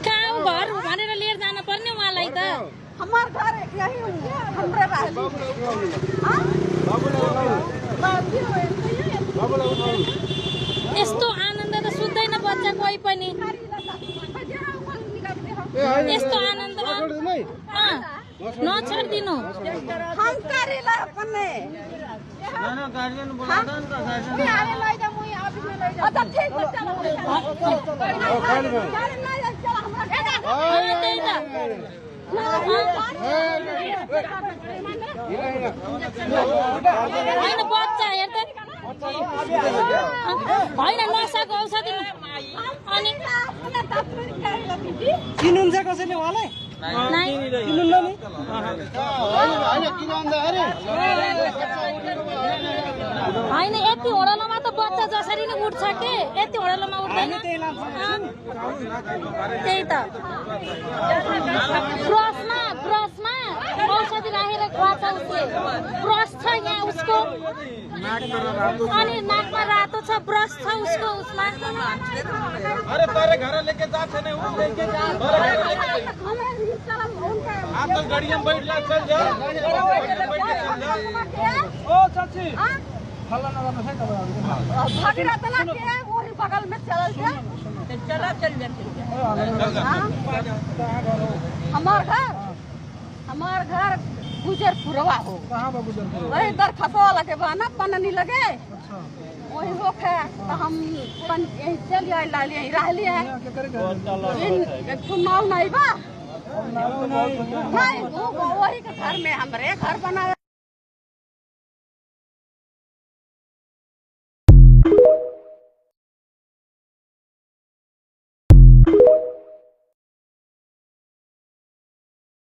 कहाँ घर भनेर लिएर जान पर्ने उहाँलाई त हमार घर यही हुआ हमरे रहली यस्तो आनन्द त सुत्दैन बच्चा कोही पनि यस्तो आनन्द नछोड्दिनु हम करेला अपने ना गार्जियन बुला दो उनका गार्जियन आने ले जा मुई ऑफिस में ले जा अच्छा ठीक है चलो होइन बच्चा हेर्दै होइन नसाको औषधि अनि चिन्नुहुन्छ कसैले उहाँलाई चिन्नुहुन्न नि होइन यति होडलोमा त बच्चा जसरी नै उठ्छ के यति होडलोमा उठ्दैन त्यही त ब्रसमा औषधि राखेर खुवाछ उसले ब्रस छ यहाँ उसको अनि नाकमा रातो छ ब्रस छ उसको उसमा अरे तारे घर लेके जाते नहीं वो लेके जा आप तो गाड़ी में बैठ जा चल जा ओ चाची हल्ला ना करना है भागीरथ ला के वही बगल में चल जा चला चल जा हमार घर गुजर पुरवा हो कहां बा गुजर वही दर खसवाला के बाना पन्नी लगे वही लोग है तो हम चल आए लाली रहली है चुनाव नहीं बा नहीं वो वही के घर में हमरे घर बना